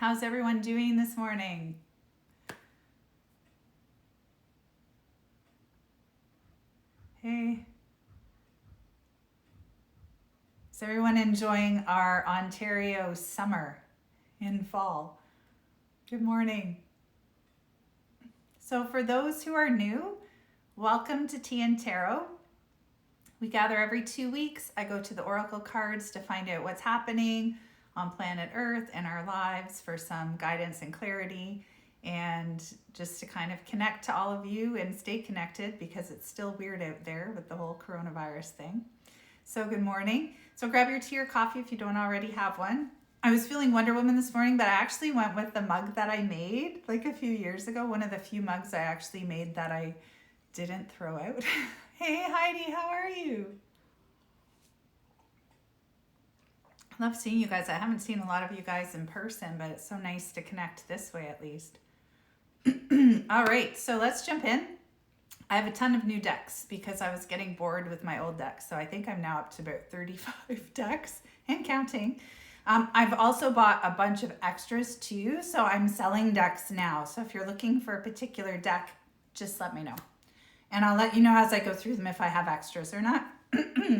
How's everyone doing this morning? Hey. Is everyone enjoying our Ontario summer in fall? Good morning. So for those who are new, welcome to Tea and Tarot. We gather every 2 weeks. I go to the Oracle cards to find out what's happening on planet Earth and our lives for some guidance and clarity, and just to kind of connect to all of you and stay connected because it's still weird out there with the whole coronavirus thing. So good morning. So grab your tea or coffee if you don't already have one. I was feeling Wonder Woman this morning, but I actually went with the mug that I made like a few years ago. One of the few mugs I actually made that I didn't throw out. Hey Heidi, how are you? I love seeing you guys. I haven't seen a lot of you guys in person, but it's so nice to connect this way at least. All right, so let's jump in. I have a ton of new decks because I was getting bored with my old decks. So I think I'm now up to about 35 decks and counting. I've also bought a bunch of extras too. So I'm selling decks now. So if you're looking for a particular deck, just let me know. And I'll let you know as I go through them if I have extras or not.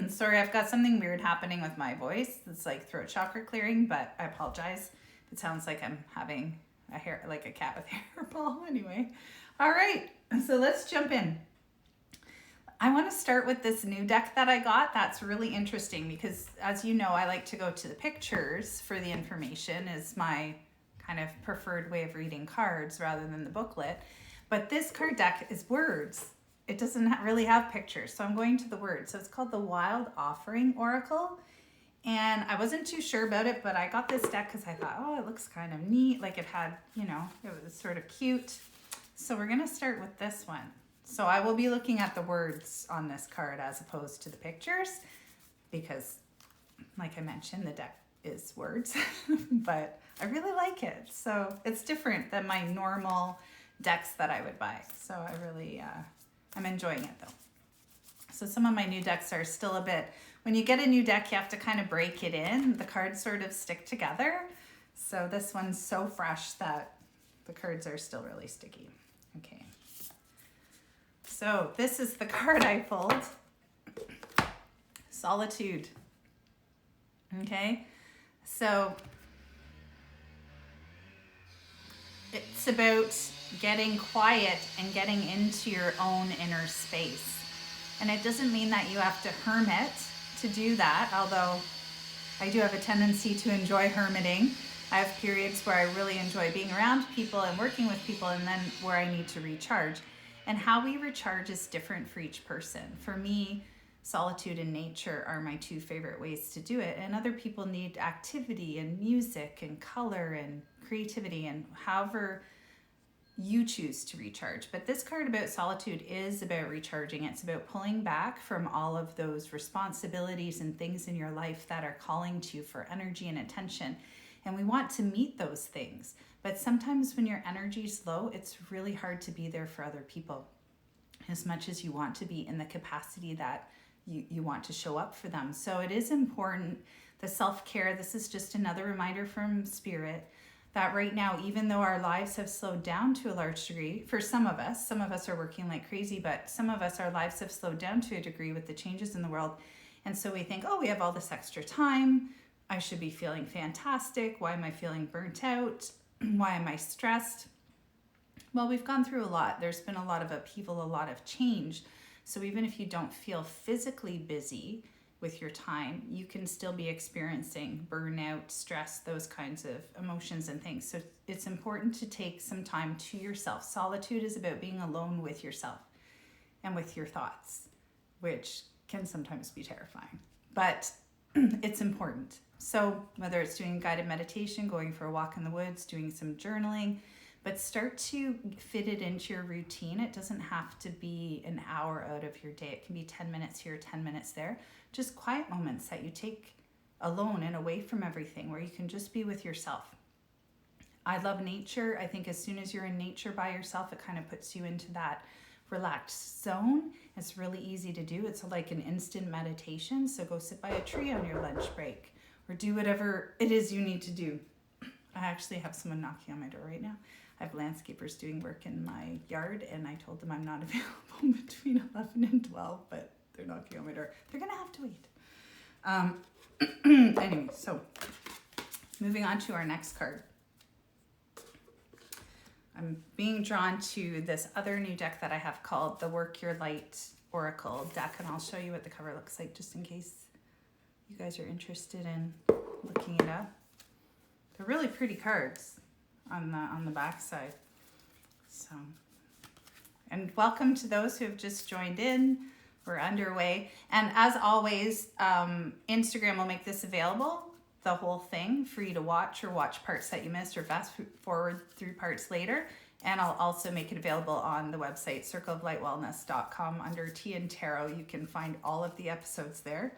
Sorry, I've got something weird happening with my voice. It's like throat chakra clearing, but I apologize. It sounds like I'm having a hair, like a cat with hairball. Anyway, all right, so let's jump in. I want to start with this new deck that I got. That's really interesting because, as you know, I like to go to the pictures for the information is my kind of preferred way of reading cards rather than the booklet. But this card deck is words. It doesn't really have pictures, so I'm going to the words. So it's called the Wild Offering Oracle, and I wasn't too sure about it, but I got this deck because I thought, oh, it looks kind of neat. Like it had, you know, it was sort of cute. So we're gonna start with this one. So I will be looking at the words on this card as opposed to the pictures because, like I mentioned, the deck is words, but I really like it. So it's different than my normal decks that I would buy. So I really, I'm enjoying it though. So some of my new decks are still a bit, when you get a new deck, you have to kind of break it in. The cards sort of stick together. So this one's so fresh that the cards are still really sticky. Okay. So this is the card I pulled. Solitude. Okay. So it's about getting quiet and getting into your own inner space. And it doesn't mean that you have to hermit to do that, although I do have a tendency to enjoy hermiting. I have periods where I really enjoy being around people and working with people, and then where I need to recharge. And how we recharge is different for each person. For me, solitude and nature are my two favorite ways to do it. And other people need activity and music and color and creativity and however you choose to recharge. But this card about solitude is about recharging. It's about pulling back from all of those responsibilities and things in your life that are calling to you for energy and attention. And we want to meet those things. But sometimes when your energy's low, it's really hard to be there for other people as much as you want to be in the capacity that you want to show up for them. So it is important, the self-care. This is just another reminder from Spirit that right now, even though our lives have slowed down to a large degree, for some of us are working like crazy, but some of us, our lives have slowed down to a degree with the changes in the world. And so we think, oh, we have all this extra time. I should be feeling fantastic. Why am I feeling burnt out? Why am I stressed? Well, we've gone through a lot. There's been a lot of upheaval, a lot of change. So even if you don't feel physically busy with your time, you can still be experiencing burnout, stress, those kinds of emotions and things. So it's important to take some time to yourself. Solitude is about being alone with yourself and with your thoughts, which can sometimes be terrifying, but it's important. So whether it's doing guided meditation, going for a walk in the woods, doing some journaling, but start to fit it into your routine. It doesn't have to be an hour out of your day. It can be 10 minutes here, 10 minutes there. Just quiet moments that you take alone and away from everything where you can just be with yourself. I love nature. I think as soon as you're in nature by yourself, it kind of puts you into that relaxed zone. It's really easy to do. It's like an instant meditation. So go sit by a tree on your lunch break or do whatever it is you need to do. I actually have someone knocking on my door right now. I have landscapers doing work in my yard, and I told them I'm not available between 11 and 12, but they're knocking on my door. They're going to have to wait. Anyway, so moving on to our next card. I'm being drawn to this other new deck that I have called the Work Your Light Oracle deck, and I'll show you what the cover looks like just in case you guys are interested in looking it up. They're really pretty cards on the back side. So, and welcome to those who have just joined in. We're underway, and as always, Instagram will make this available, the whole thing, for you to watch, or watch parts that you missed, or fast forward through parts later. And I'll also make it available on the website circleoflightwellness.com under Tea and Tarot. You can find all of the episodes there,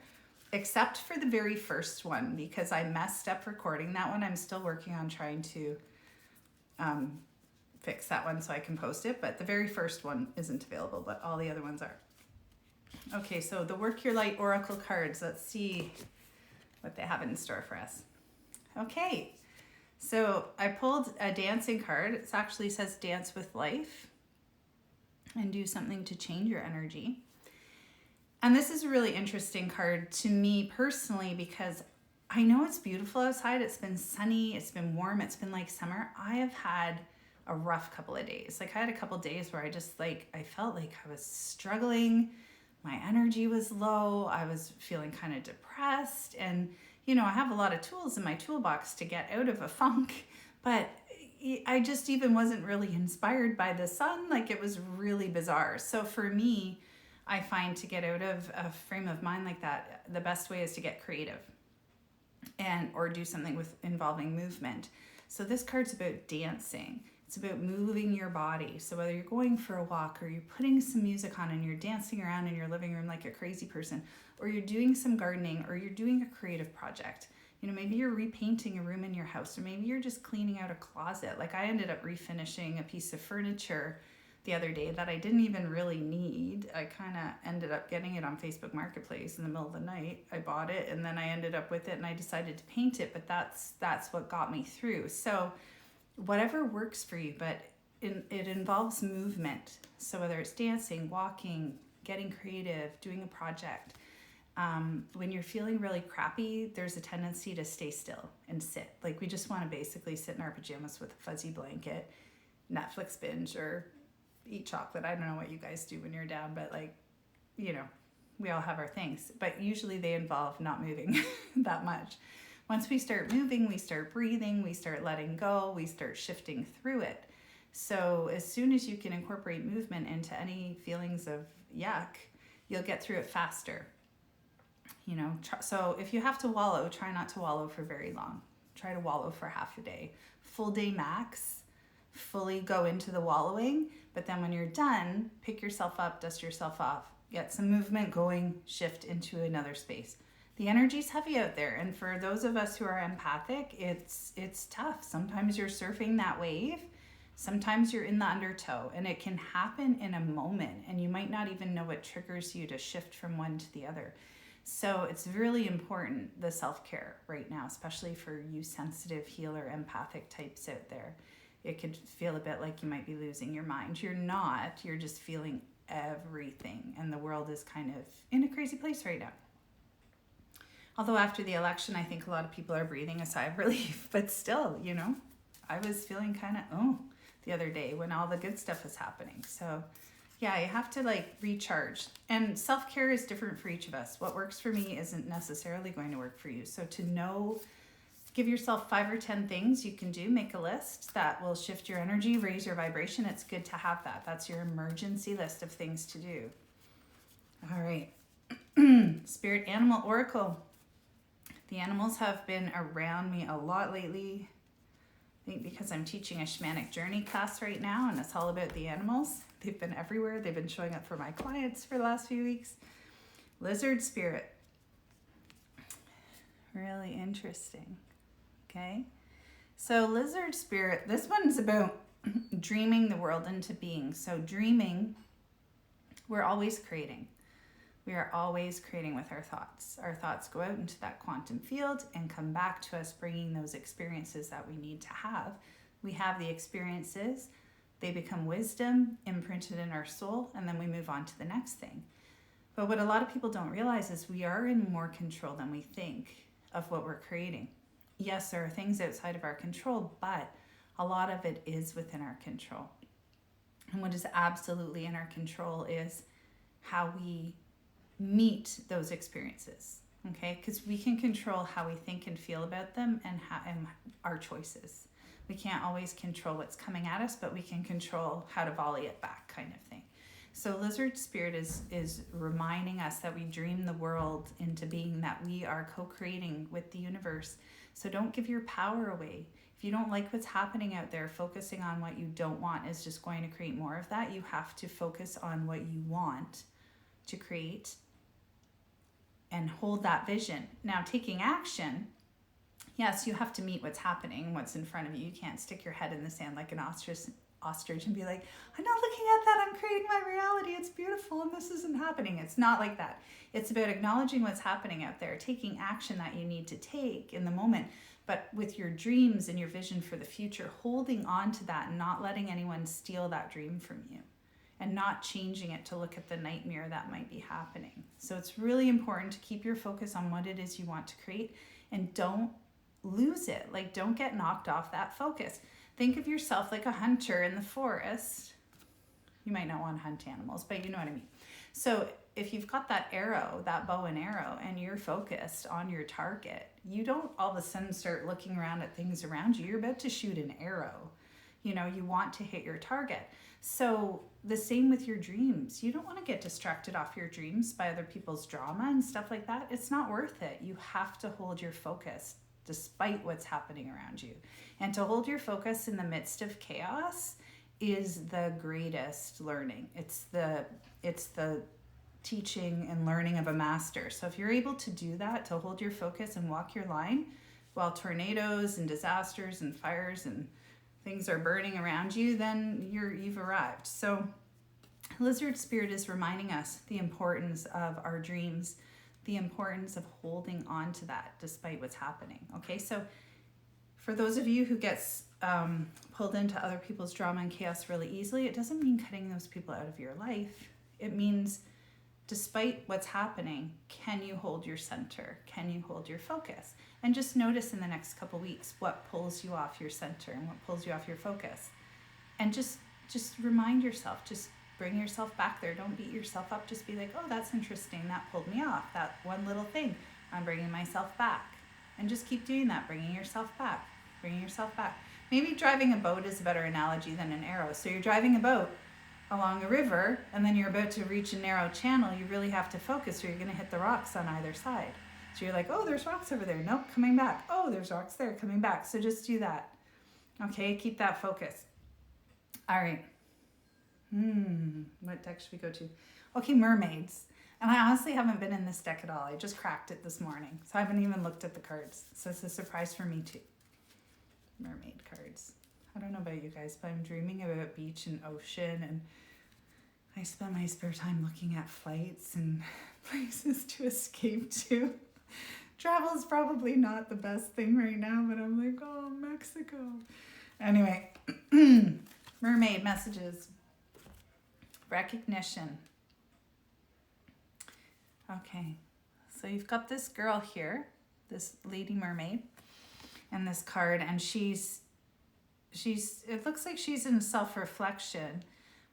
except for the very first one, because I messed up recording that one. I'm still working on trying to fix that one so I can post it, but the very first one isn't available, but all the other ones are. Okay, so the Work Your Light Oracle cards. Let's see what they have in store for us. Okay, so I pulled a dancing card. It actually says dance with life and do something to change your energy. And this is a really interesting card to me personally, because I know it's beautiful outside. It's been sunny, it's been warm, it's been like summer. I have had a rough couple of days. Like I had a couple of days where I just I felt like I was struggling. My energy was low. I was feeling kind of depressed. And, you know, I have a lot of tools in my toolbox to get out of a funk, but I just even wasn't really inspired by the sun. Like it was really bizarre. So for me, I find to get out of a frame of mind like that, the best way is to get creative or do something with involving movement. So this card's about dancing. It's about moving your body. So whether you're going for a walk, or you're putting some music on and you're dancing around in your living room like a crazy person, or you're doing some gardening, or you're doing a creative project. You know, maybe you're repainting a room in your house, or maybe you're just cleaning out a closet. Like I ended up refinishing a piece of furniture the other day that I didn't even really need. I kind of ended up getting it on Facebook Marketplace in the middle of the night. I bought it and then I ended up with it and I decided to paint it, but that's what got me through. So whatever works for you, but it involves movement. So whether it's dancing, walking, getting creative, doing a project, when you're feeling really crappy, there's a tendency to stay still and sit. Like we just want to basically sit in our pajamas with a fuzzy blanket, Netflix binge, or eat chocolate. I don't know what you guys do when you're down, but we all have our things, but usually they involve not moving that much. Once we start moving, we start breathing, we start letting go, we start shifting through it. So as soon as you can incorporate movement into any feelings of yuck, you'll get through it faster. So if you have to wallow, try not to wallow for very long. Try to wallow for half a day. Full day max, fully go into the wallowing. But then when you're done, pick yourself up, dust yourself off, get some movement going, shift into another space. The energy's heavy out there. And for those of us who are empathic, it's tough. Sometimes you're surfing that wave. Sometimes you're in the undertow, and it can happen in a moment. And you might not even know what triggers you to shift from one to the other. So it's really important, the self-care right now, especially for you sensitive, healer, empathic types out there. It could feel a bit like you might be losing your mind. You're not. You're just feeling everything. And the world is kind of in a crazy place right now. Although after the election, I think a lot of people are breathing a sigh of relief. But still, I was feeling kind of, the other day when all the good stuff was happening. So yeah, you have to recharge. And self-care is different for each of us. What works for me isn't necessarily going to work for you. So to know, give yourself 5 or 10 things you can do. Make a list that will shift your energy, raise your vibration. It's good to have that. That's your emergency list of things to do. All right. Spirit Animal Oracle. The animals have been around me a lot lately. I think because I'm teaching a shamanic journey class right now, and it's all about the animals. They've been everywhere. They've been showing up for my clients for the last few weeks. Lizard Spirit. Really interesting. Okay, so Lizard Spirit, this one's about dreaming the world into being. So dreaming, we're always creating. We are always creating with our thoughts. Our thoughts go out into that quantum field and come back to us, bringing those experiences that we need to have. We have the experiences, they become wisdom imprinted in our soul, and then we move on to the next thing. But what a lot of people don't realize is we are in more control than we think of what we're creating. Yes, there are things outside of our control, but a lot of it is within our control. And what is absolutely in our control is how we meet those experiences, okay? Because we can control how we think and feel about them and our choices. We can't always control what's coming at us, but we can control how to volley it back, kind of thing. So Lizard Spirit is reminding us that we dream the world into being, that we are co-creating with the universe. So don't give your power away. If you don't like what's happening out there, focusing on what you don't want is just going to create more of that. You have to focus on what you want to create and hold that vision. Now, taking action, yes, you have to meet what's happening, what's in front of you. You can't stick your head in the sand like an ostrich and be like, I'm not looking at that, I'm creating my reality, it's beautiful, and this isn't happening. It's not like that. It's about acknowledging what's happening out there, taking action that you need to take in the moment, but with your dreams and your vision for the future, holding on to that and not letting anyone steal that dream from you, and not changing it to look at the nightmare that might be happening. So it's really important to keep your focus on what it is you want to create, and don't lose it. Like, don't get knocked off that focus. Think of yourself like a hunter in the forest. You might not want to hunt animals, but you know what I mean. So if you've got that arrow, that bow and arrow, and you're focused on your target, you don't all of a sudden start looking around at things around you. You're about to shoot an arrow. You know, you want to hit your target. So the same with your dreams. You don't want to get distracted off your dreams by other people's drama and stuff like that. It's not worth it. You have to hold your focus despite what's happening around you. And to hold your focus in the midst of chaos is the greatest learning. It's the teaching and learning of a master. So if you're able to do that, to hold your focus and walk your line while tornadoes and disasters and fires and things are burning around you, then you've arrived. So Lizard Spirit is reminding us the importance of our dreams, the importance of holding on to that despite what's happening. Okay, so for those of you who gets pulled into other people's drama and chaos really easily, it doesn't mean cutting those people out of your life. It means despite what's happening, can you hold your center? Can you hold your focus? And just notice in the next couple weeks what pulls you off your center and what pulls you off your focus. And just remind yourself, just bring yourself back there. Don't beat yourself up. Just be like, oh, that's interesting. That pulled me off. That one little thing. I'm bringing myself back. And just keep doing that, bringing yourself back, bringing yourself back. Maybe driving a boat is a better analogy than an arrow. So you're driving a boat along a river, and then you're about to reach a narrow channel. You really have to focus, or you're going to hit the rocks on either side. So you're like, oh, there's rocks over there. Nope, coming back. Oh, there's rocks there, coming back. So just do that. Okay, keep that focus. All right. What deck should we go to? Okay, mermaids. And I honestly haven't been in this deck at all. I just cracked it this morning. So I haven't even looked at the cards. So it's a surprise for me too. Mermaid cards. I don't know about you guys, but I'm dreaming about beach and ocean, and I spend my spare time looking at flights and places to escape to. Travel is probably not the best thing right now, but I'm like, oh, Mexico. Anyway, mermaid messages. Recognition. Okay, so you've got this girl here, this lady mermaid, and this card, and she's it looks like she's in self-reflection,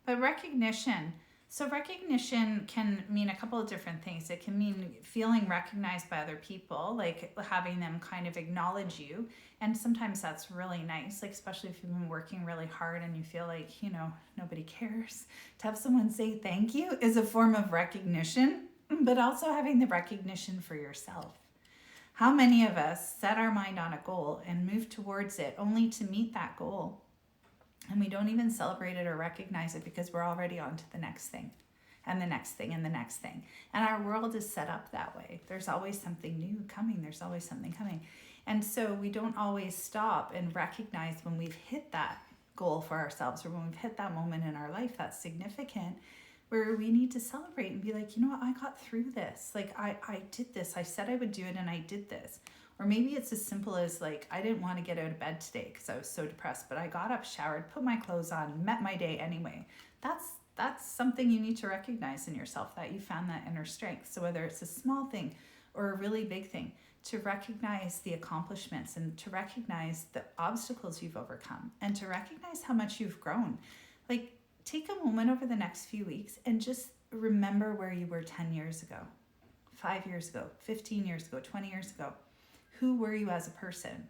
but recognition. So recognition can mean a couple of different things. It can mean feeling recognized by other people, like having them kind of acknowledge you. And sometimes that's really nice, like especially if you've been working really hard and you feel like, you know, nobody cares. To have someone say thank you is a form of recognition, but also having the recognition for yourself. How many of us set our mind on a goal and move towards it only to meet that goal, and we don't even celebrate it or recognize it because we're already on to the next thing and the next thing and the next thing. And our world is set up that way. There's always something new coming. There's always something coming. And so we don't always stop and recognize when we've hit that goal for ourselves, or when we've hit that moment in our life that's significant. where we need to celebrate and be like, you know what, I got through this. Like I did this. I said I would do it and I did this. Or maybe it's as simple as like, I didn't want to get out of bed today because I was so depressed, but I got up, showered, put my clothes on, met my day anyway. That's something you need to recognize in yourself, that you found that inner strength. So whether it's a small thing or a really big thing, to recognize the accomplishments and to recognize the obstacles you've overcome and to recognize how much you've grown. Like, take a moment over the next few weeks and just remember where you were 10 years ago, 5 years ago, 15 years ago, 20 years ago. Who were you as a person?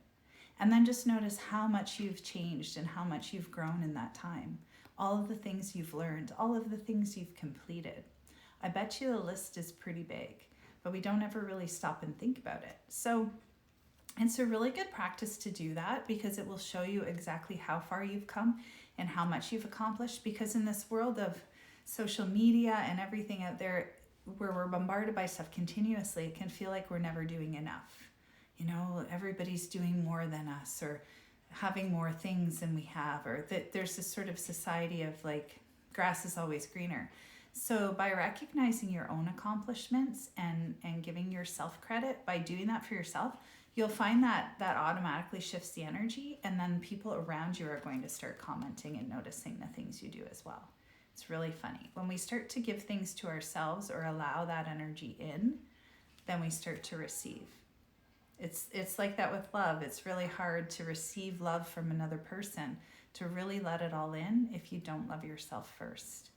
And then just notice how much you've changed and how much you've grown in that time. All of the things you've learned, all of the things you've completed. I bet you the list is pretty big, but we don't ever really stop and think about it. So it's a really good practice to do that, because it will show you exactly how far you've come and how much you've accomplished. Because in this world of social media and everything out there, where we're bombarded by stuff continuously, it can feel like we're never doing enough. You know, everybody's doing more than us, or having more things than we have, or that there's this sort of society of like, grass is always greener. So by recognizing your own accomplishments and giving yourself credit, by doing that for yourself, you'll find that automatically shifts the energy, and then people around you are going to start commenting and noticing the things you do as well. It's really funny. When we start to give things to ourselves or allow that energy in, then we start to receive. It's like that with love. It's really hard to receive love from another person, to really let it all in, if you don't love yourself first.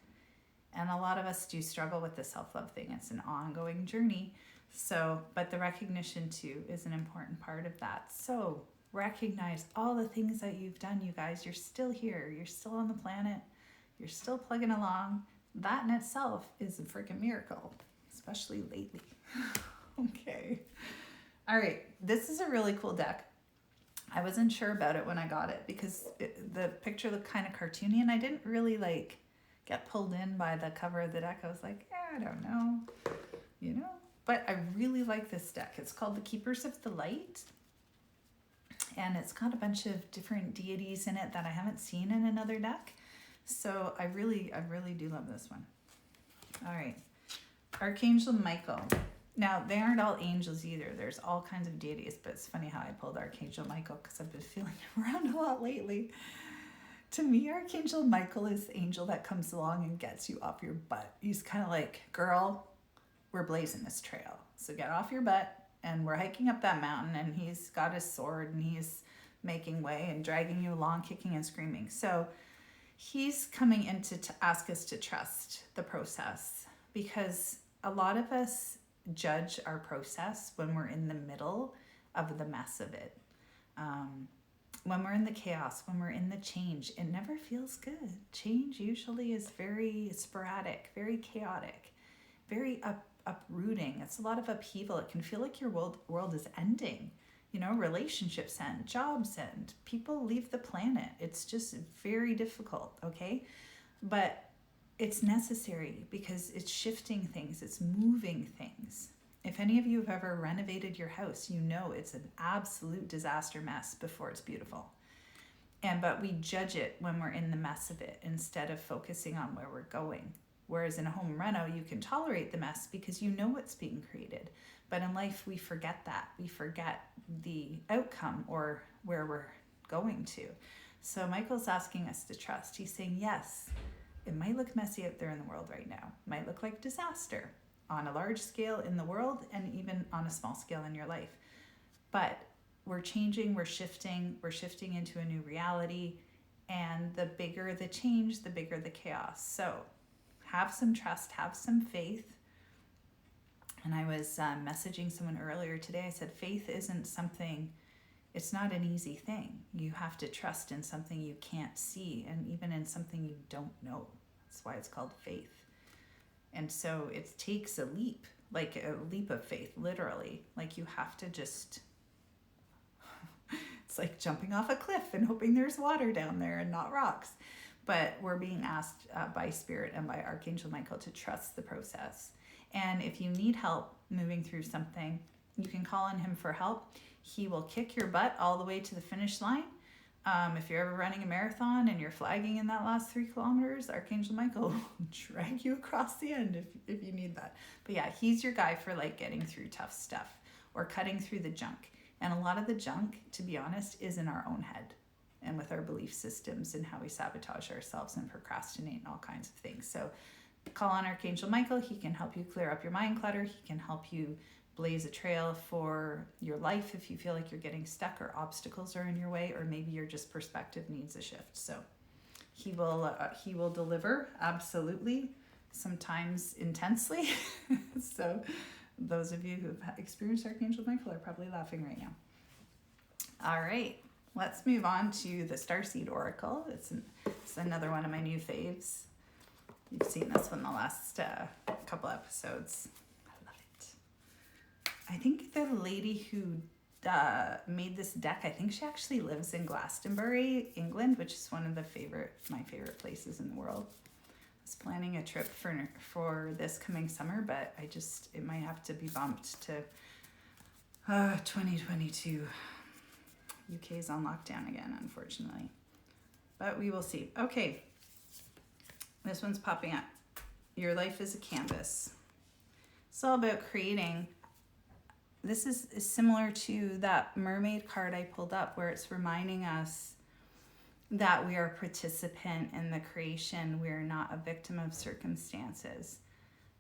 And a lot of us do struggle with the self-love thing. It's an ongoing journey. So, but the recognition too is an important part of that. So recognize all the things that you've done, you guys. You're still here. You're still on the planet. You're still plugging along. That in itself is a freaking miracle, especially lately. Okay. All right. This is a really cool deck. I wasn't sure about it when I got it, because the picture looked kind of cartoony, and I didn't really like get pulled in by the cover of the deck. I was like, I don't know, you know, but I really like this deck. It's called the Keepers of the Light, and it's got a bunch of different deities in it that I haven't seen in another deck. So I really do love this one. All right. Archangel Michael. Now, they aren't all angels either. There's all kinds of deities, but it's funny how I pulled Archangel Michael, because I've been feeling him around a lot lately. To me, Archangel Michael is the angel that comes along and gets you off your butt. He's kind of like, girl, we're blazing this trail, so get off your butt, and we're hiking up that mountain, and he's got his sword, and he's making way and dragging you along, kicking and screaming. So he's coming in to ask us to trust the process, because a lot of us judge our process when we're in the middle of the mess of it. When we're in the chaos, when we're in the change, it never feels good. Change usually is very sporadic, very chaotic, very uprooting. It's a lot of upheaval. It can feel like your world is ending. You know, relationships end, jobs end, people leave the planet. It's just very difficult, okay? But it's necessary, because it's shifting things, it's moving things. If any of you have ever renovated your house, you know it's an absolute disaster mess before it's beautiful. But we judge it when we're in the mess of it, instead of focusing on where we're going. Whereas in a home reno, you can tolerate the mess because you know what's being created. But in life, we forget that. We forget the outcome or where we're going to. So Michael's asking us to trust. He's saying, yes, it might look messy out there in the world right now. It might look like disaster on a large scale in the world, and even on a small scale in your life. But we're changing, we're shifting into a new reality. And the bigger the change, the bigger the chaos. So have some trust, have some faith. And I was messaging someone earlier today. I said, faith isn't something, it's not an easy thing. You have to trust in something you can't see, and even in something you don't know. That's why it's called faith. And so it takes a leap, like a leap of faith, literally. Like you have to just, it's like jumping off a cliff and hoping there's water down there and not rocks. But we're being asked by Spirit and by Archangel Michael to trust the process. And if you need help moving through something, you can call on him for help. He will kick your butt all the way to the finish line. If you're ever running a marathon and you're flagging in that last 3 kilometers, Archangel Michael will drag you across the end if you need that. But yeah, he's your guy for like getting through tough stuff or cutting through the junk. And a lot of the junk, to be honest, is in our own head and with our belief systems and how we sabotage ourselves and procrastinate and all kinds of things. So call on Archangel Michael. He can help you clear up your mind clutter. He can help you blaze a trail for your life if you feel like you're getting stuck or obstacles are in your way, or maybe your just perspective needs a shift. So he will deliver, absolutely, sometimes intensely. So those of you who've experienced Archangel Michael are probably laughing right now. All right, let's move on to the Starseed Oracle. It's another one of my new faves. You've seen this one the last couple episodes. I think the lady who made this deck, I think she actually lives in Glastonbury, England, which is one of my favorite places in the world. I was planning a trip for this coming summer, but it might have to be bumped to 2022. UK's on lockdown again, unfortunately. But we will see. Okay, this one's popping up. Your life is a canvas. It's all about creating. This is similar to that mermaid card I pulled up, where it's reminding us that we are a participant in the creation. We are not a victim of circumstances.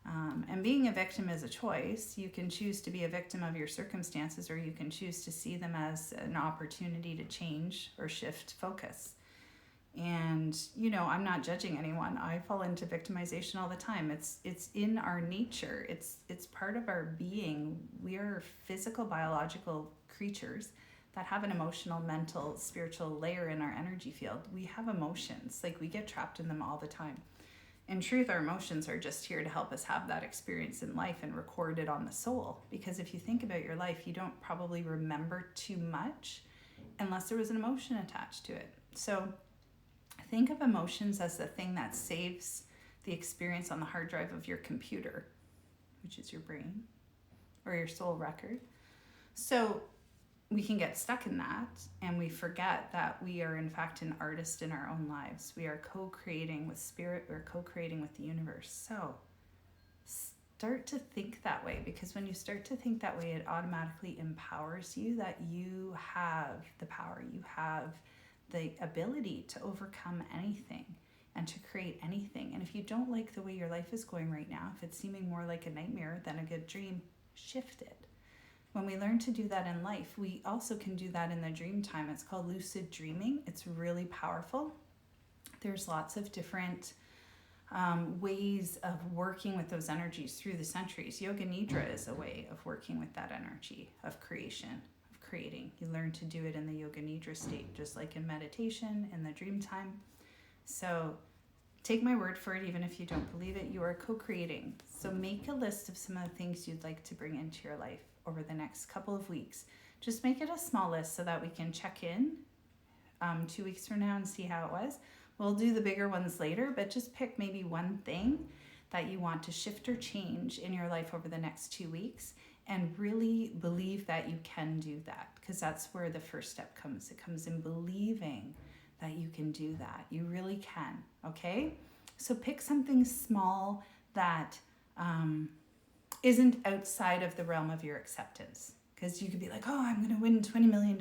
And being a victim is a choice. You can choose to be a victim of your circumstances, or you can choose to see them as an opportunity to change or shift focus. And, I'm not judging anyone. I fall into victimization all the time. It's in our nature. It's part of our being. We are physical, biological creatures that have an emotional, mental, spiritual layer in our energy field. We have emotions. Like, we get trapped in them all the time. In truth, our emotions are just here to help us have that experience in life and record it on the soul. Because if you think about your life, you don't probably remember too much unless there was an emotion attached to it. So think of emotions as the thing that saves the experience on the hard drive of your computer, which is your brain or your soul record. So we can get stuck in that, and we forget that we are in fact an artist in our own lives. We are co-creating with spirit. We're co-creating with the universe. So start to think that way, because when you start to think that way, it automatically empowers you that you have the power. You have the ability to overcome anything and to create anything. And if you don't like the way your life is going right now, if it's seeming more like a nightmare than a good dream, shift it. When we learn to do that in life, we also can do that in the dream time. It's called lucid dreaming. It's really powerful. There's lots of different ways of working with those energies through the centuries. Yoga Nidra is a way of working with that energy of creation, of creating. You learn to do it in the Yoga Nidra state, just like in meditation, in the dream time. So take my word for it, even if you don't believe it, you are co-creating. So make a list of some of the things you'd like to bring into your life over the next couple of weeks. Just make it a small list so that we can check in 2 weeks from now and see how it was. We'll do the bigger ones later, but just pick maybe one thing that you want to shift or change in your life over the next 2 weeks, and really believe that you can do that, because that's where the first step comes. It comes in believing that you can do that. You really can, okay? So pick something small that isn't outside of the realm of your acceptance, because you could be like, oh, I'm going to win $20 million.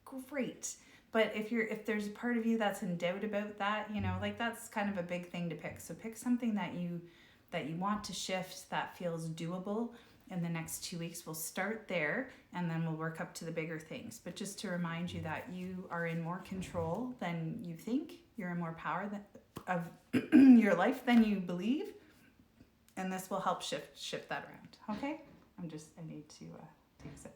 Great. But if there's a part of you that's in doubt about that, like that's kind of a big thing to pick. So pick something that you want to shift that feels doable in the next 2 weeks. We'll start there, and then we'll work up to the bigger things. But just to remind you that you are in more control than you think. You're in more power of your life than you believe. And this will help shift that around. Okay? I need to take a sip.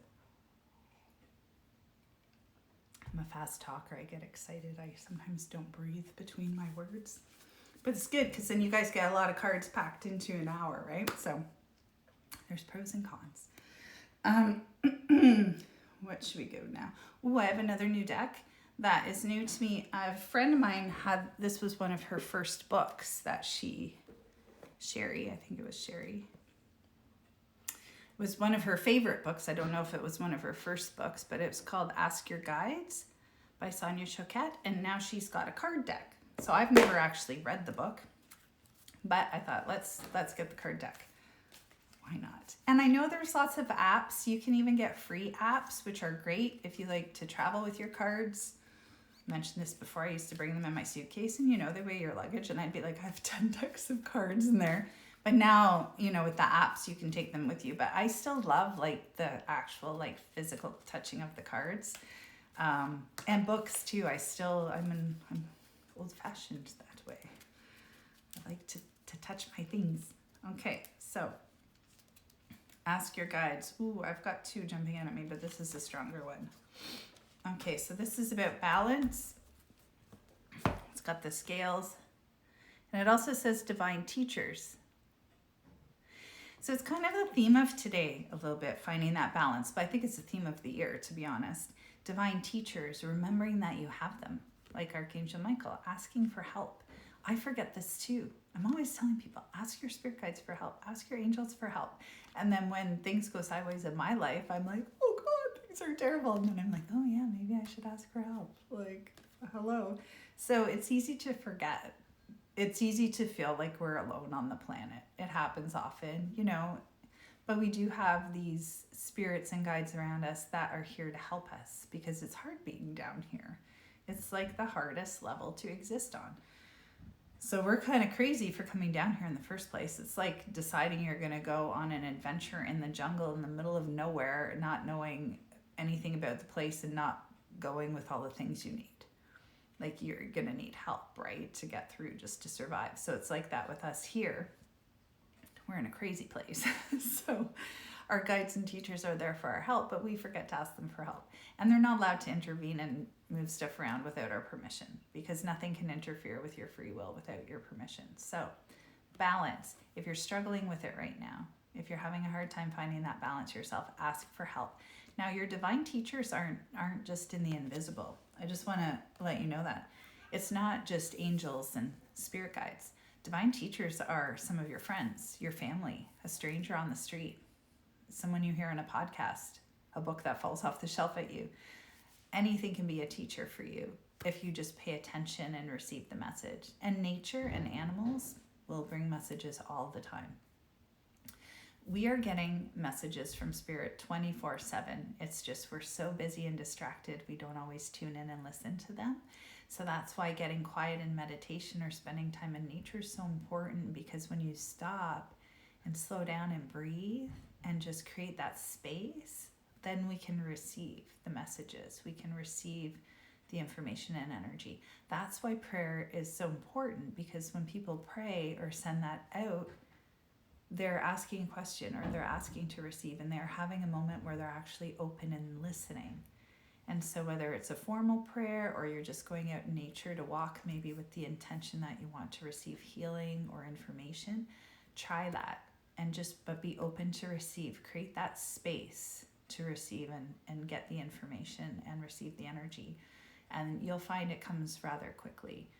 I'm a fast talker. I get excited. I sometimes don't breathe between my words. But it's good, because then you guys get a lot of cards packed into an hour, right? So there's pros and cons. What should we go now? Oh, I have another new deck that is new to me. A friend of mine this was one of her first books that Sherry, I think it was Sherry. It was one of her favorite books. I don't know if it was one of her first books, but it was called Ask Your Guides by Sonia Choquette, and now she's got a card deck. So I've never actually read the book, but I thought let's get the card deck. Why not? And I know there's lots of apps. You can even get free apps, which are great if you like to travel with your cards. I mentioned this before. I used to bring them in my suitcase, and they weigh your luggage, and I'd be like, I have 10 decks of cards in there. But now, with the apps, you can take them with you. But I still love like the actual like physical touching of the cards, and books too. I'm old-fashioned that way. I like to touch my things. Okay, so ask your guides. Ooh, I've got two jumping out at me, but this is a stronger one. Okay, so this is about balance. It's got the scales, and it also says divine teachers. So it's kind of the theme of today a little bit, finding that balance, but I think it's the theme of the year, to be honest. Divine teachers, remembering that you have them, like Archangel Michael, asking for help. I forget this too. I'm always telling people, ask your spirit guides for help, ask your angels for help. And then when things go sideways in my life, I'm like, oh God, things are terrible. And then I'm like, oh yeah, maybe I should ask for help. Like, hello. So it's easy to forget. It's easy to feel like we're alone on the planet. It happens often, but we do have these spirits and guides around us that are here to help us, because it's hard being down here. It's like the hardest level to exist on. So we're kind of crazy for coming down here in the first place. It's like deciding you're going to go on an adventure in the jungle in the middle of nowhere, not knowing anything about the place and not going with all the things you need. Like, you're going to need help, right, to get through, just to survive. So it's like that with us here. We're in a crazy place. So our guides and teachers are there for our help, but we forget to ask them for help. And they're not allowed to intervene and move stuff around without our permission, because nothing can interfere with your free will without your permission. So balance. If you're struggling with it right now, if you're having a hard time finding that balance yourself, ask for help. Now, your divine teachers aren't just in the invisible. I just want to let you know that. It's not just angels and spirit guides. Divine teachers are some of your friends, your family, a stranger on the street, someone you hear in a podcast, a book that falls off the shelf at you. Anything can be a teacher for you if you just pay attention and receive the message. And nature and animals will bring messages all the time. We are getting messages from Spirit 24/7. It's just we're so busy and distracted, we don't always tune in and listen to them. So that's why getting quiet in meditation or spending time in nature is so important, because when you stop and slow down and breathe and just create that space, then we can receive the messages. We can receive the information and energy. That's why prayer is so important, because when people pray or send that out, they're asking a question or they're asking to receive, and they're having a moment where they're actually open and listening. And so whether it's a formal prayer or you're just going out in nature to walk, maybe with the intention that you want to receive healing or information, try that, and but be open to receive. Create that space to receive and get the information and receive the energy. And you'll find it comes rather quickly.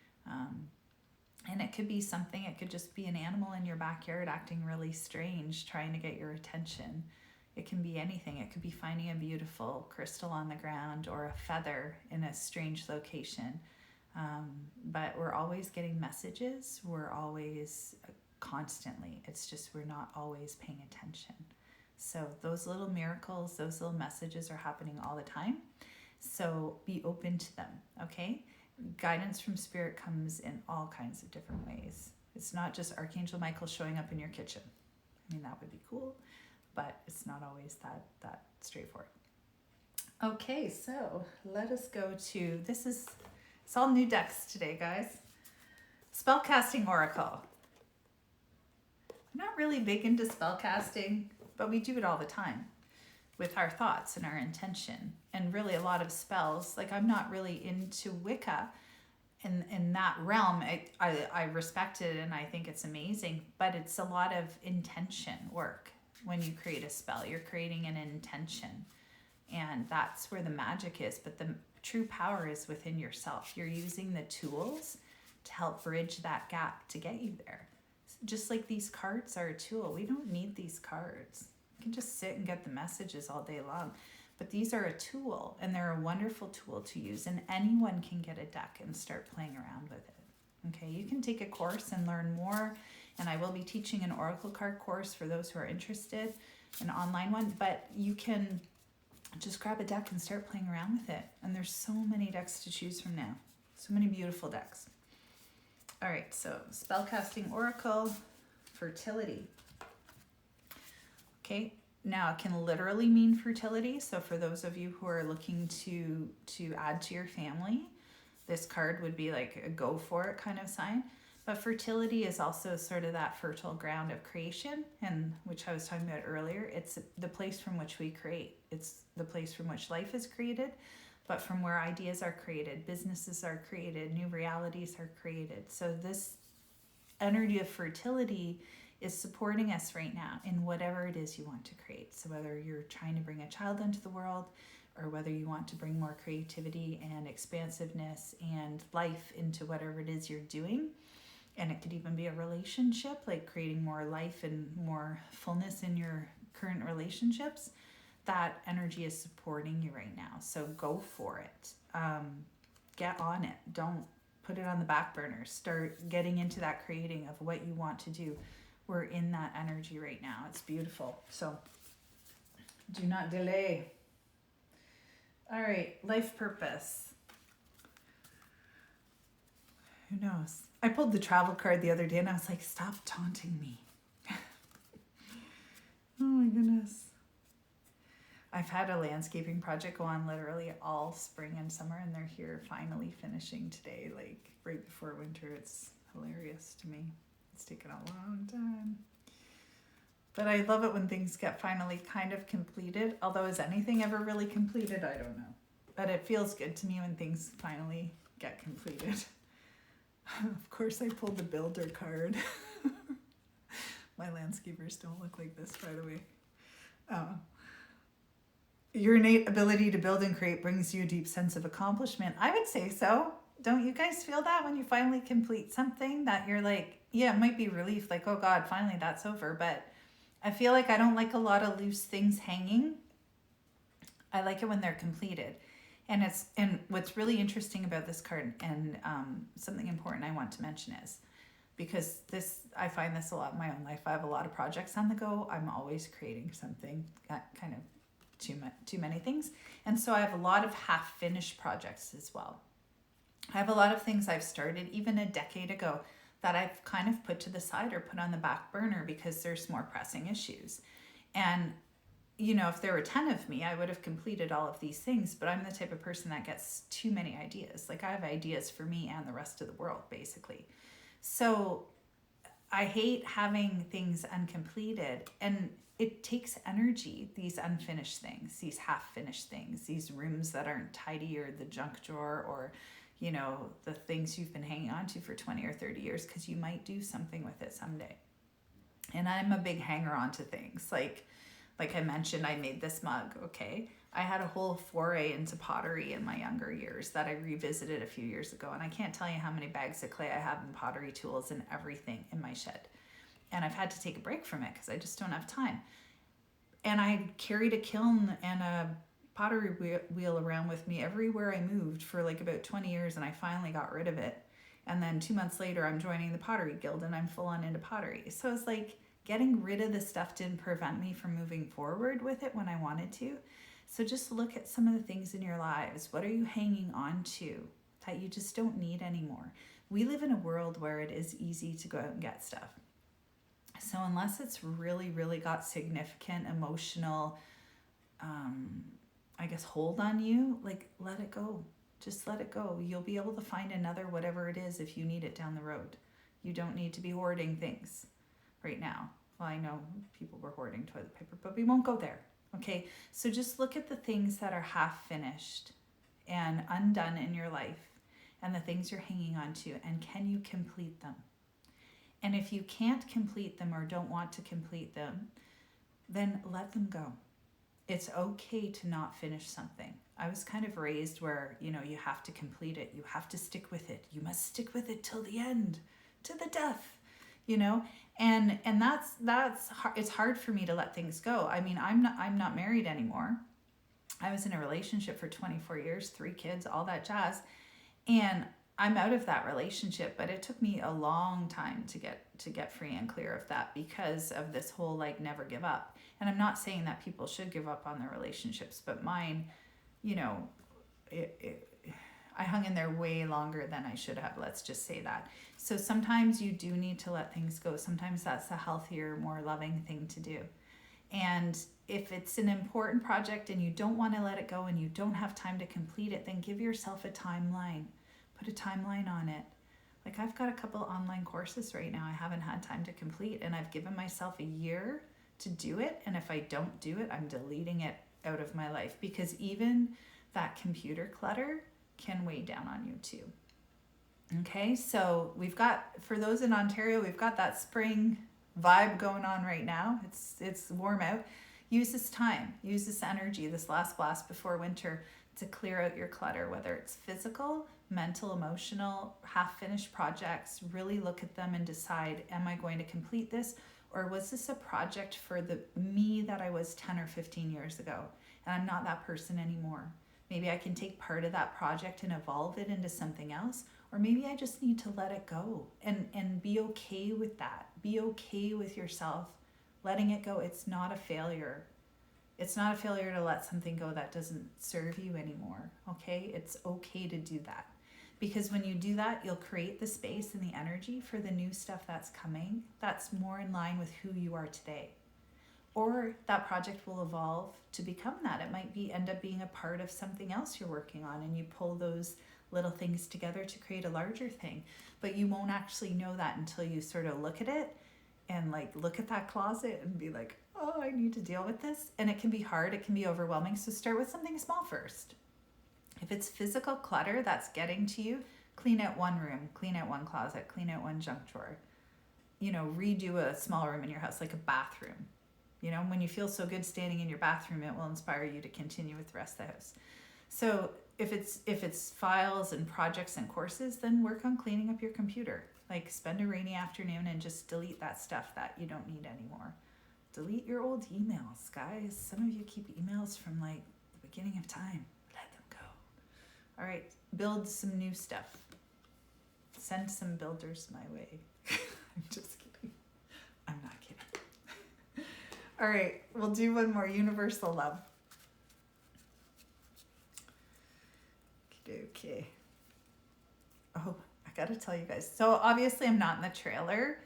And it could be something, it could just be an animal in your backyard acting really strange, trying to get your attention. It can be anything. It could be finding a beautiful crystal on the ground or a feather in a strange location. But we're always getting messages. We're always constantly. It's just we're not always paying attention. So those little miracles, those little messages are happening all the time. So be open to them, okay? Guidance from Spirit comes in all kinds of different ways. It's not just Archangel Michael showing up in your kitchen. I mean, that would be cool, but it's not always that straightforward. Okay, so let us go to, it's all new decks today, guys. Spellcasting Oracle. I'm not really big into spellcasting, but we do it all the time with our thoughts and our intention, and really a lot of spells. Like, I'm not really into Wicca in that realm. I respect it and I think it's amazing, but it's a lot of intention work. When you create a spell, you're creating an intention, and that's where the magic is. But the true power is within yourself. You're using the tools to help bridge that gap to get you there. Just like these cards are a tool. We don't need these cards. You can just sit and get the messages all day long. But these are a tool, and they're a wonderful tool to use, and anyone can get a deck and start playing around with it. Okay, you can take a course and learn more, and I will be teaching an oracle card course for those who are interested, an online one, but you can just grab a deck and start playing around with it. And there's so many decks to choose from now. So many beautiful decks. All right, so spellcasting oracle, fertility. Okay, now it can literally mean fertility. So for those of you who are looking to add to your family, this card would be like a go for it kind of sign. But fertility is also sort of that fertile ground of creation, and which I was talking about earlier. It's the place from which we create. It's the place from which life is created, but from where ideas are created, businesses are created, new realities are created. So this energy of fertility is supporting us right now in whatever it is you want to create. So whether you're trying to bring a child into the world, or whether you want to bring more creativity and expansiveness and life into whatever it is you're doing. And it could even be a relationship, like creating more life and more fullness in your current relationships. That energy is supporting you right now. So go for it. Get on it. Don't put it on the back burner. Start getting into that creating of what you want to do. We're in that energy right now. It's beautiful. So do not delay. All right, life purpose. Who knows? I pulled the travel card the other day and I was like, stop taunting me. Oh my goodness. I've had a landscaping project go on literally all spring and summer, and they're here finally finishing today, like right before winter. It's hilarious to me. It's taken a long time. But I love it when things get finally kind of completed. Although is anything ever really completed? I don't know. But it feels good to me when things finally get completed. Of course I pulled the builder card. My landscapers don't look like this, by the way. Your innate ability to build and create brings you a deep sense of accomplishment. I would say so. Don't you guys feel that when you finally complete something that you're like, yeah, it might be relief, like, oh God, finally that's over. But I feel like I don't like a lot of loose things hanging. I like it when they're completed. And what's really interesting about this card, and something important I want to mention is, because I find this a lot in my own life. I have a lot of projects on the go. I'm always creating something, kind of too many things. And so I have a lot of half-finished projects as well. I have a lot of things I've started even a decade ago that I've kind of put to the side or put on the back burner because there's more pressing issues. And, you know, if there were 10 of me, I would have completed all of these things, but I'm the type of person that gets too many ideas. Like I have ideas for me and the rest of the world, basically. So I hate having things uncompleted, and it takes energy, these unfinished things, these half-finished things, these rooms that aren't tidy, or the junk drawer, or, you know, the things you've been hanging on to for 20 or 30 years because you might do something with it someday. And I'm a big hanger on to things. Like I mentioned, I made this mug, okay? I had a whole foray into pottery in my younger years that I revisited a few years ago. And I can't tell you how many bags of clay I have and pottery tools and everything in my shed. And I've had to take a break from it because I just don't have time. And I carried a kiln and a pottery wheel around with me everywhere I moved for like about 20 years, and I finally got rid of it. And then 2 months later, I'm joining the Pottery Guild and I'm full on into pottery. So it's like getting rid of the stuff didn't prevent me from moving forward with it when I wanted to. So just look at some of the things in your lives. What are you hanging on to that you just don't need anymore? We live in a world where it is easy to go out and get stuff. So unless it's really, really got significant emotional, I guess, hold on you, like, let it go. Just let it go. You'll be able to find another whatever it is if you need it down the road. You don't need to be hoarding things right now. Well, I know people were hoarding toilet paper, but we won't go there. Okay, so just look at the things that are half finished and undone in your life and the things you're hanging on to, and can you complete them? And if you can't complete them or don't want to complete them, then let them go. It's okay to not finish something. I was kind of raised where, you know, you have to complete it. You have to stick with it. You must stick with it till the end, to the death, you know? And that's hard. It's hard for me to let things go. I mean, I'm not married anymore. I was in a relationship for 24 years, 3 kids, all that jazz. And I'm out of that relationship, but it took me a long time to get free and clear of that because of this whole like never give up. And I'm not saying that people should give up on their relationships, but mine, you know, I hung in there way longer than I should have. Let's just say that. So sometimes you do need to let things go. Sometimes that's a healthier, more loving thing to do. And if it's an important project and you don't want to let it go and you don't have time to complete it, then give yourself a timeline. Put a timeline on it. Like I've got a couple online courses right now I haven't had time to complete, and I've given myself a year to do it. And if I don't do it, I'm deleting it out of my life, because even that computer clutter can weigh down on you too. Okay, so we've got, for those in Ontario, we've got that spring vibe going on right now. It's warm out. Use this time, use this energy, this last blast before winter to clear out your clutter, whether it's physical, mental, emotional, half-finished projects. Really look at them and decide, am I going to complete this? Or was this a project for the me that I was 10 or 15 years ago? And I'm not that person anymore. Maybe I can take part of that project and evolve it into something else. Or maybe I just need to let it go and be okay with that. Be okay with yourself letting it go. It's not a failure. It's not a failure to let something go that doesn't serve you anymore. Okay? It's okay to do that. Because when you do that, you'll create the space and the energy for the new stuff that's coming that's more in line with who you are today. Or that project will evolve to become that. It might end up being a part of something else you're working on, and you pull those little things together to create a larger thing. But you won't actually know that until you sort of look at it and like look at that closet and be like, oh, I need to deal with this. And it can be hard, it can be overwhelming. So start with something small first. If it's physical clutter that's getting to you, clean out one room, clean out one closet, clean out one junk drawer. You know, redo a small room in your house, like a bathroom. You know, when you feel so good standing in your bathroom, it will inspire you to continue with the rest of the house. So if it's files and projects and courses, then work on cleaning up your computer. Like spend a rainy afternoon and just delete that stuff that you don't need anymore. Delete your old emails, guys. Some of you keep emails from like the beginning of time. Let them go. All right, build some new stuff. Send some builders my way. I'm just kidding. I'm not kidding. All right, we'll do one more. Universal love. Okay. Oh, I gotta tell you guys. So obviously I'm not in the trailer.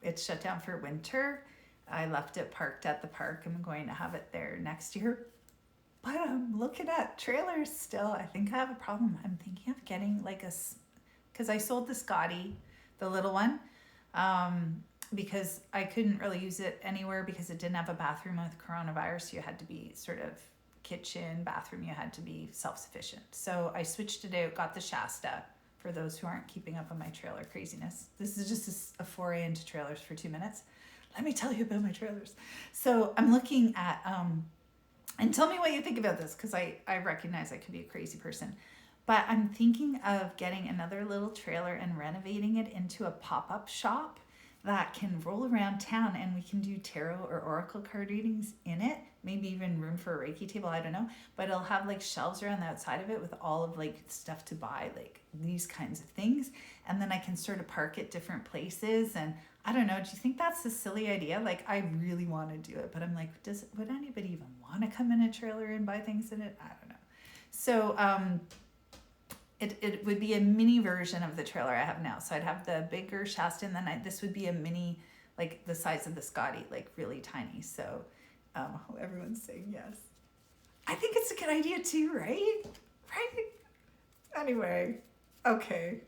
It's shut down for winter. I left it parked at the park. I'm going to have it there next year. But I'm looking at trailers still. I think I have a problem. I'm thinking of getting like because I sold the Scotty, the little one, because I couldn't really use it anywhere because it didn't have a bathroom with coronavirus. You had to be sort of kitchen, bathroom, you had to be self-sufficient. So I switched it out, got the Shasta, for those who aren't keeping up on my trailer craziness. This is just a foray into trailers for 2 minutes. Let me tell you about my trailers. So I'm looking at, and tell me what you think about this, because I recognize I could be a crazy person. But I'm thinking of getting another little trailer and renovating it into a pop-up shop that can roll around town, and we can do tarot or oracle card readings in it. Maybe even room for a Reiki table, I don't know. But it'll have like shelves around the outside of it with all of like stuff to buy, like these kinds of things. And then I can sort of park at different places. And I don't know, do you think that's a silly idea? Like I really want to do it, but I'm like, would anybody even want to come in a trailer and buy things in it? I don't know. So it would be a mini version of the trailer I have now. So I'd have the bigger Shasta, and then this would be a mini, like the size of the Scotty, like really tiny. So everyone's saying yes. I think it's a good idea too, right? Right? Anyway, okay.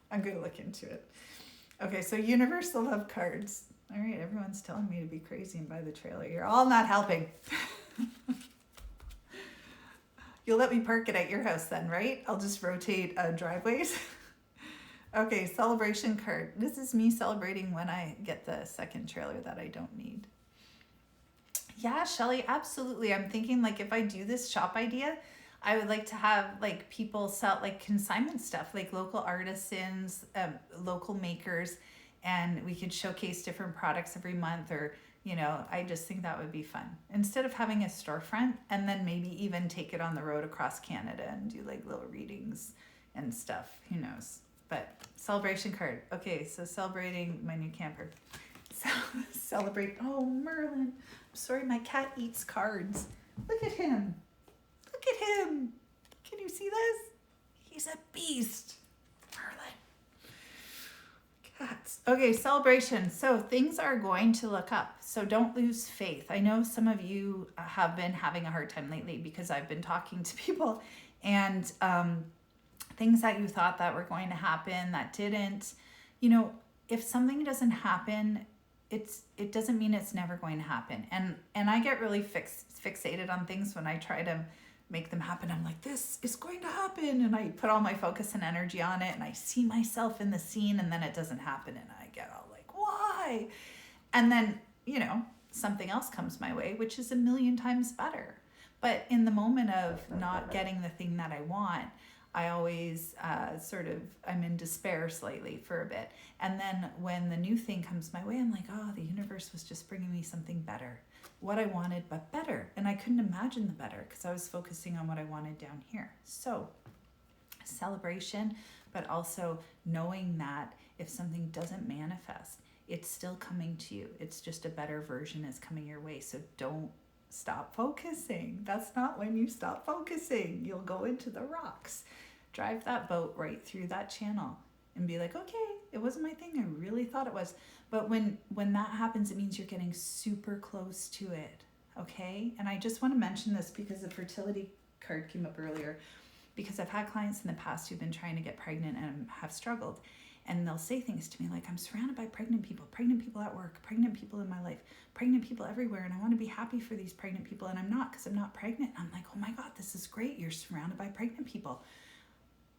I'm going to look into it. Okay, so universal love cards. All right, everyone's telling me to be crazy and buy the trailer. You're all not helping. You'll let me park it at your house then, right? I'll just rotate driveways. Okay, celebration card. This is me celebrating when I get the second trailer that I don't need. Yeah, Shelly, absolutely. I'm thinking like if I do this shop idea, I would like to have like people sell like consignment stuff, like local artisans, local makers, and we could showcase different products every month or You know, I just think that would be fun. Instead of having a storefront and then maybe even take it on the road across Canada and do like little readings and stuff. Who knows? But celebration card. Okay, so celebrating my new camper. So celebrate. Oh, Merlin. I'm sorry, my cat eats cards. Look at him. Look at him. Can you see this? He's a beast. Merlin. Cats. Okay, celebration. So things are going to look up. So don't lose faith. I know some of you have been having a hard time lately because I've been talking to people and things that you thought that were going to happen that didn't. You know, if something doesn't happen, it doesn't mean it's never going to happen. And I get really fixated on things when I try to make them happen. I'm like, this is going to happen, and I put all my focus and energy on it, and I see myself in the scene, and then it doesn't happen, and I get all like, why? And then, you know, something else comes my way, which is a million times better. But in the moment of not getting the thing that I want, I always I'm in despair slightly for a bit. And then when the new thing comes my way, I'm like, oh, the universe was just bringing me something better. What I wanted, but better. And I couldn't imagine the better because I was focusing on what I wanted down here. So celebration, but also knowing that if something doesn't manifest, it's still coming to you. It's just a better version is coming your way. So don't stop focusing. That's not when you stop focusing. You'll go into the rocks. Drive that boat right through that channel and be like, okay, it wasn't my thing. I really thought it was. But when that happens, it means you're getting super close to it. Okay? And I just want to mention this because the fertility card came up earlier, because I've had clients in the past who've been trying to get pregnant and have struggled. And they'll say things to me like, I'm surrounded by pregnant people at work, pregnant people in my life, pregnant people everywhere. And I want to be happy for these pregnant people. And I'm not, because I'm not pregnant. I'm like, oh my God, this is great. You're surrounded by pregnant people.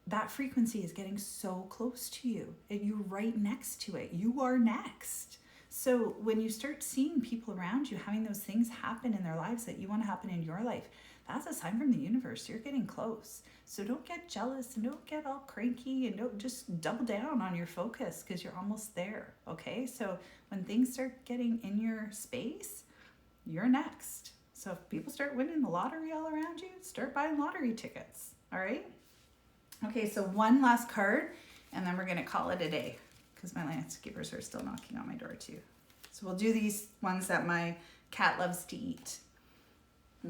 That frequency is getting so close to you. And you're right next to it. You are next. So when you start seeing people around you having those things happen in their lives that you want to happen in your life, that's a sign from the universe. You're getting close. So don't get jealous and don't get all cranky and don't just double down on your focus because you're almost there. Okay. So when things start getting in your space, you're next. So if people start winning the lottery all around you, start buying lottery tickets. All right. Okay. So one last card and then we're going to call it a day because my landscapers are still knocking on my door too. So we'll do these ones that my cat loves to eat.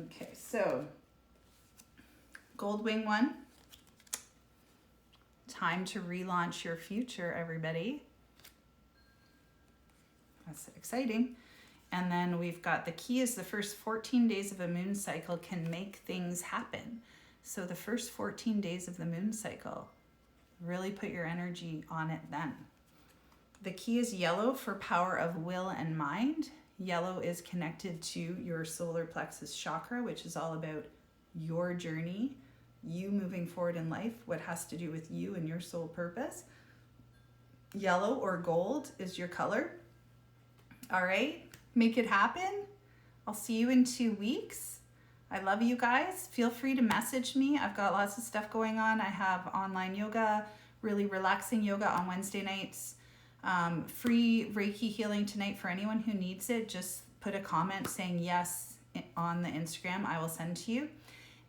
Okay, so gold wing one. Time to relaunch your future, everybody. That's exciting. And then we've got the key is the first 14 days of a moon cycle can make things happen. So the first 14 days of the moon cycle, really put your energy on it then. The key is yellow for power of will and mind. Yellow is connected to your solar plexus chakra, which is all about your journey, you moving forward in life, what has to do with you and your soul purpose. Yellow or gold is your color. All right, make it happen. I'll see you in 2 weeks. I love you guys. Feel free to message me. I've got lots of stuff going on. I have online yoga, really relaxing yoga on Wednesday nights. Free Reiki healing tonight for anyone who needs it. Just put a comment saying yes on the Instagram. I will send to you.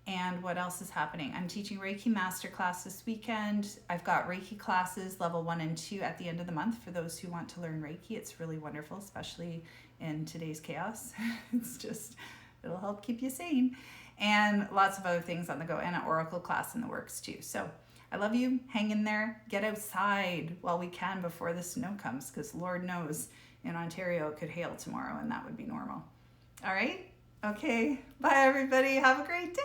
And what else is happening? I'm teaching Reiki masterclass this weekend. I've got Reiki classes level 1 and 2 at the end of the month for those who want to learn Reiki. It's really wonderful, especially in today's chaos. It'll help keep you sane. And lots of other things on the go, and an oracle class in the works too. So I love you. Hang in there. Get outside while we can before the snow comes, because Lord knows in Ontario it could hail tomorrow and that would be normal. All right? Okay. Bye, everybody. Have a great day.